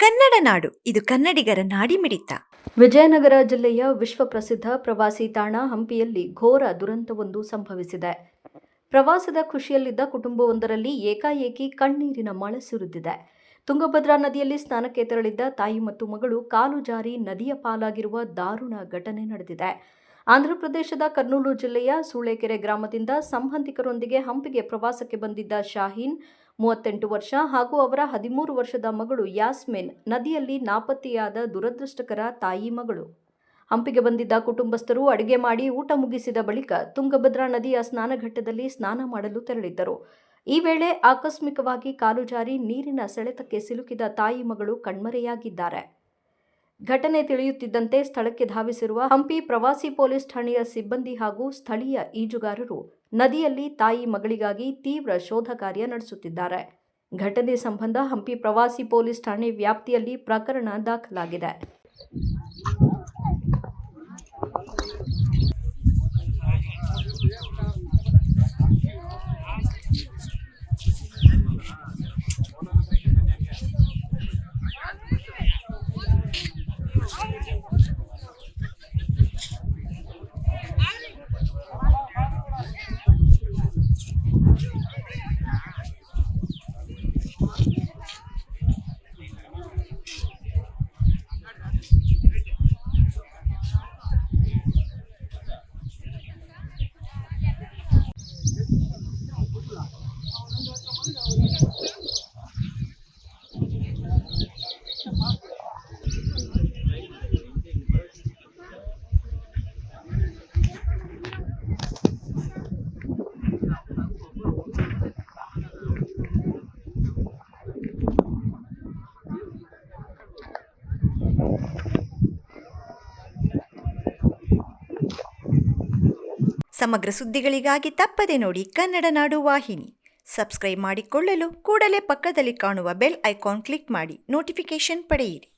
ಕನ್ನಡ ನಾಡು, ಇದು ಕನ್ನಡಿಗರ ನಾಡಿಮಿಡಿತ. ವಿಜಯನಗರ ಜಿಲ್ಲೆಯ ವಿಶ್ವಪ್ರಸಿದ್ಧ ಪ್ರವಾಸಿ ತಾಣ ಹಂಪಿಯಲ್ಲಿ ಘೋರ ದುರಂತವೊಂದು ಸಂಭವಿಸಿದೆ. ಪ್ರವಾಸದ ಖುಷಿಯಲ್ಲಿದ್ದ ಕುಟುಂಬವೊಂದರಲ್ಲಿ ಏಕಾಏಕಿ ಕಣ್ಣೀರಿನ ಮಳೆ ಸುರಿದಿದೆ. ತುಂಗಭದ್ರಾ ನದಿಯಲ್ಲಿ ಸ್ನಾನಕ್ಕೆ ತೆರಳಿದ್ದ ತಾಯಿ ಮತ್ತು ಮಗಳು ಕಾಲು ಜಾರಿ ನದಿಯ ಪಾಲಾಗಿರುವ ದಾರುಣ ಘಟನೆ ನಡೆದಿದೆ. ಆಂಧ್ರಪ್ರದೇಶದ ಕರ್ನೂಲು ಜಿಲ್ಲೆಯ ಸೂಳೆಕೆರೆ ಗ್ರಾಮದಿಂದ ಸಂಬಂಧಿಕರೊಂದಿಗೆ ಹಂಪಿಗೆ ಪ್ರವಾಸಕ್ಕೆ ಬಂದಿದ್ದ ಶಾಹೀನ್ 38 ವರ್ಷ ಹಾಗೂ ಅವರ 13 ವರ್ಷದ ಮಗಳು ಯಾಸ್ಮಿನ್ ನದಿಯಲ್ಲಿ ನಾಪತ್ತೆಯಾದ ದುರದೃಷ್ಟಕರ ತಾಯಿ ಮಗಳು. ಹಂಪಿಗೆ ಬಂದಿದ್ದ ಕುಟುಂಬಸ್ಥರು ಅಡುಗೆ ಮಾಡಿ ಊಟ ಮುಗಿಸಿದ ಬಳಿಕ ತುಂಗಭದ್ರಾ ನದಿಯ ಸ್ನಾನಘಟ್ಟದಲ್ಲಿ ಸ್ನಾನ ಮಾಡಲು ತೆರಳಿದ್ದರು. ಈ ವೇಳೆ ಆಕಸ್ಮಿಕವಾಗಿ ಕಾಲು ಜಾರಿ ನೀರಿನ ಸೆಳೆತಕ್ಕೆ ಸಿಲುಕಿದ ತಾಯಿ ಮಗಳು ಕಣ್ಮರೆಯಾಗಿದ್ದಾರೆ. ಘಟನೆ ತಿಳಿಯುತ್ತಿದ್ದಂತೆ ಸ್ಥಳಕ್ಕೆ ಧಾವಿಸಿರುವ ಹಂಪಿ ಪ್ರವಾಸಿ ಪೊಲೀಸ್ ಠಾಣೆಯ ಸಿಬ್ಬಂದಿ ಹಾಗೂ ಸ್ಥಳೀಯ ಈಜುಗಾರರು ನದಿಯಲ್ಲಿ ತಾಯಿ ಮಗಳಿಗಾಗಿ ತೀವ್ರ ಶೋಧ ಕಾರ್ಯ ನಡೆಸುತ್ತಿದ್ದಾರೆ. ಘಟನೆ ಸಂಬಂಧ ಹಂಪಿ ಪ್ರವಾಸಿ ಪೊಲೀಸ್ ಠಾಣೆ ವ್ಯಾಪ್ತಿಯಲ್ಲಿ ಪ್ರಕರಣ ದಾಖಲಾಗಿದೆ. ಸಮಗ್ರ ಸುದ್ದಿಗಳಿಗಾಗಿ ತಪ್ಪದೆ ನೋಡಿ ಕನ್ನಡ ನಾಡು ವಾಹಿನಿ. ಸಬ್ಸ್ಕ್ರೈಬ್ ಮಾಡಿಕೊಳ್ಳಲು ಕೂಡಲೇ ಪಕ್ಕದಲ್ಲಿ ಕಾಣುವ ಬೆಲ್ ಐಕಾನ್ ಕ್ಲಿಕ್ ಮಾಡಿ ನೋಟಿಫಿಕೇಶನ್ ಪಡೆಯಿರಿ.